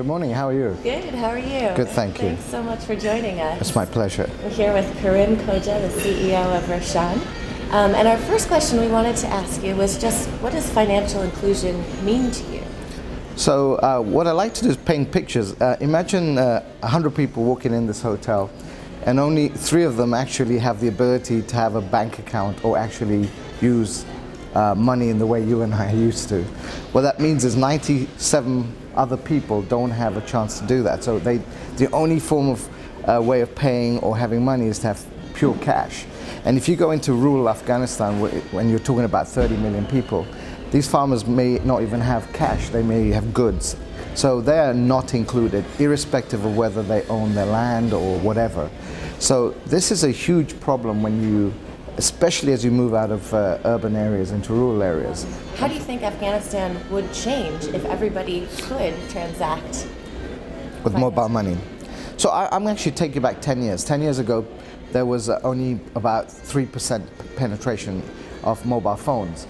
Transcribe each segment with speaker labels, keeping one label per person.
Speaker 1: morning. How are you?
Speaker 2: Good. How are you?
Speaker 1: Good, thank you.
Speaker 2: Thanks so much for joining us.
Speaker 1: It's my pleasure.
Speaker 2: We're here with Karim Khoja, the CEO of Roshan. And our first question we wanted to ask you was just, what does financial inclusion mean to you?
Speaker 1: So what I like to do is paint pictures. Imagine 100 people walking in this hotel, and only 3 of them actually have the ability to have a bank account or actually use money in the way you and I used to. What that means is 97 other people don't have a chance to do that. So the only form of way of paying or having money is to have pure cash. And if you go into rural Afghanistan, when you're talking about 30 million people, these farmers may not even have cash, they may have goods. So they are not included, irrespective of whether they own their land or whatever. So this is a huge problem when you, especially as you move out of urban areas into rural areas.
Speaker 2: How do you think Afghanistan would change if everybody could transact
Speaker 1: with mobile money? So I'm actually taking you back 10 years. 10 years ago, there was only about 3% penetration of mobile phones.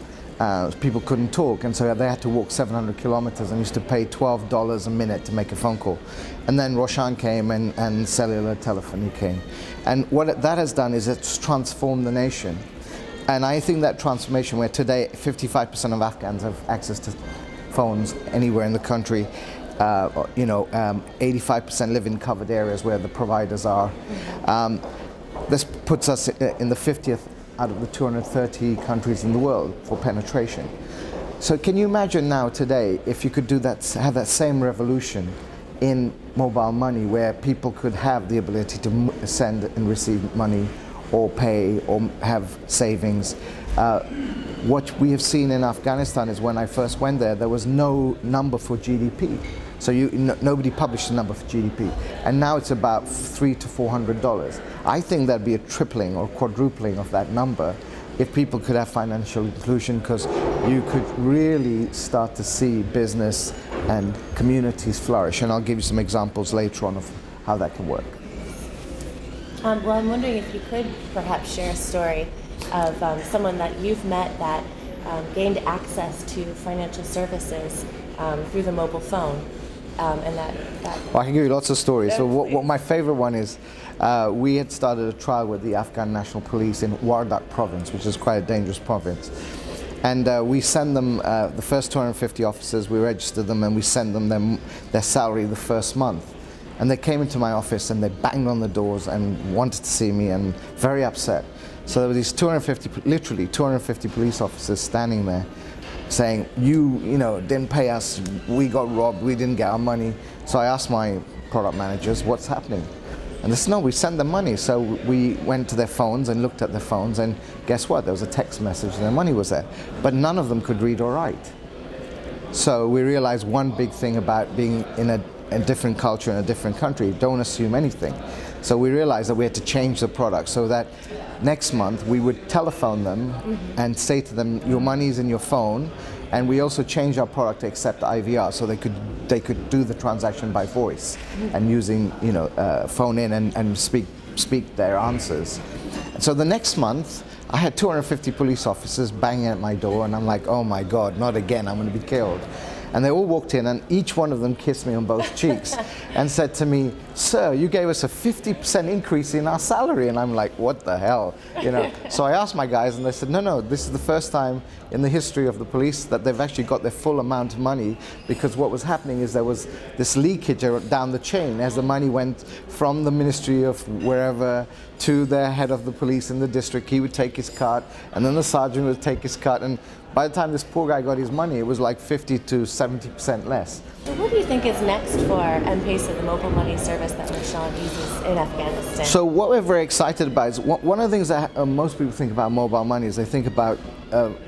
Speaker 1: People couldn't talk, and so they had to walk 700 kilometers and used to pay $12 a minute to make a phone call. And then Roshan came and cellular telephony came. And what that has done is it's transformed the nation. And I think that transformation, where today 55% of Afghans have access to phones anywhere in the country, 85% live in covered areas where the providers are. This puts us in the 50th out of the 230 countries in the world for penetration. So can you imagine now today if you could do that, have that same revolution in mobile money, where people could have the ability to send and receive money or pay or have savings. What we have seen in Afghanistan is, when I first went there, there was no number for GDP. So nobody published a number for GDP, and now it's about $300 to $400. I think that'd be a tripling or quadrupling of that number if people could have financial inclusion, because you could really start to see business and communities flourish. And I'll give you some examples later on of how that can work.
Speaker 2: Well, I'm wondering if you could perhaps share a story of someone that you've met that gained access to financial services through the mobile phone. Well,
Speaker 1: I can give you lots of stories. So what my favorite one is, we had started a trial with the Afghan National Police in Wardak province, which is quite a dangerous province. And we send them, the first 250 officers, we registered them and we send them their salary the first month. And they came into my office and they banged on the doors and wanted to see me, and very upset. So there were these 250, literally 250 police officers standing there saying, you didn't pay us, we got robbed, we didn't get our money. So I asked my product managers, what's happening? And they said, no, we sent them money. So we went to their phones and looked at their phones, and guess what? There was a text message and their money was there. But none of them could read or write. So we realized one big thing about being in a different culture in a different country: don't assume anything. So we realized that we had to change the product, so that next month we would telephone them and say to them, your money's in your phone. And we also changed our product to accept IVR, so they could do the transaction by voice and using phone in and speak their answers. So the next month I had 250 police officers banging at my door, and I'm like, oh my God, not again, I'm going to be killed. And they all walked in, and each one of them kissed me on both cheeks and said to me, sir, you gave us a 50% increase in our salary. And I'm like, what the hell? So I asked my guys, and they said, no, this is the first time in the history of the police that they've actually got their full amount of money, because what was happening is there was this leakage down the chain as the money went from the ministry of wherever to the head of the police in the district. He would take his cut, and then the sergeant would take his cut, and by the time this poor guy got his money, it was like 50 to 70% less.
Speaker 2: So what do you think is next for M-Pesa, the mobile money service that Roshan uses in Afghanistan? So
Speaker 1: what we're very excited about is, one of the things that most people think about mobile money is they think about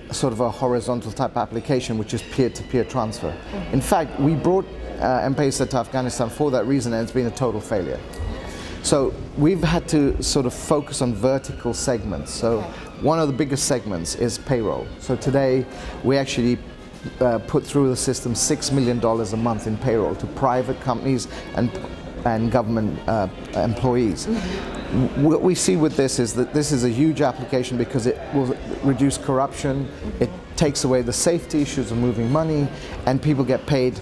Speaker 1: sort of a horizontal type application, which is peer-to-peer transfer. In fact, we brought M-Pesa to Afghanistan for that reason, and it's been a total failure. So we've had to sort of focus on vertical segments. So one of the biggest segments is payroll. So today we actually put through the system $6 million a month in payroll to private companies and government employees. What we see with this is that this is a huge application because it will reduce corruption, it takes away the safety issues of moving money, and people get paid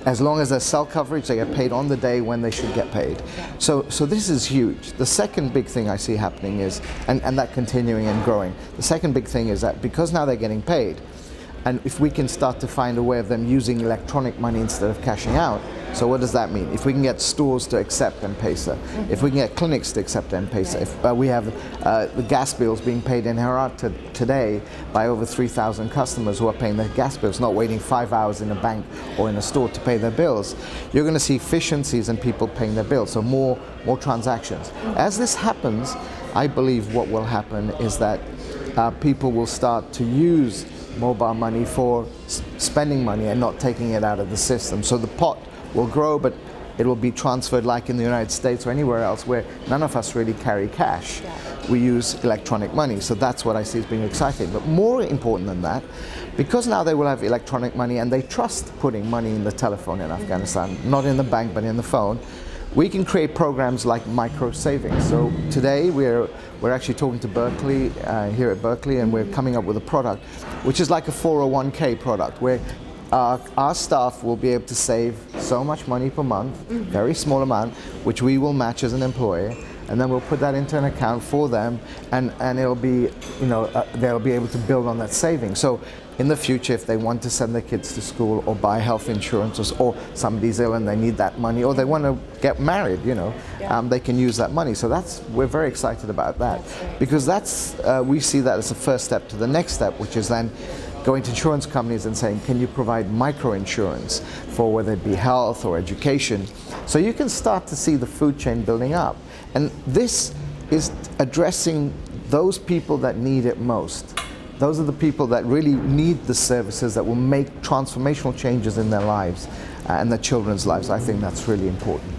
Speaker 1: as long as there's cell coverage, they get paid on the day when they should get paid. So this is huge. The second big thing I see happening is, and that continuing and growing, the second big thing is that because now they're getting paid, and if we can start to find a way of them using electronic money instead of cashing out, so what does that mean? If we can get stores to accept M-Pesa, if we can get clinics to accept M-Pesa, if we have the gas bills being paid in Herat today by over 3,000 customers who are paying their gas bills, not waiting 5 hours in a bank or in a store to pay their bills, you're going to see efficiencies in people paying their bills, so more transactions. As this happens, I believe what will happen is that people will start to use mobile money for spending money and not taking it out of the system. So the pot will grow, but it will be transferred like in the United States or anywhere else where none of us really carry cash. We use electronic money. So that's what I see as being exciting. But more important than that, because now they will have electronic money and they trust putting money in the telephone in Afghanistan, not in the bank but in the phone, we can create programs like micro savings. So today we're actually talking to Berkeley, here at Berkeley, and we're coming up with a product which is like a 401k product where our staff will be able to save so much money per month, very small amount, which we will match as an employer, and then we'll put that into an account for them, and it'll be, they'll be able to build on that saving. So in the future, if they want to send their kids to school or buy health insurance, or somebody's ill and they need that money, or they want to get married, they can use that money. So we're very excited about that, because we see that as a first step to the next step, which is then going to insurance companies and saying, can you provide micro insurance for whether it be health or education? So you can start to see the food chain building up. And this is addressing those people that need it most. Those are the people that really need the services that will make transformational changes in their lives and their children's lives. I think that's really important.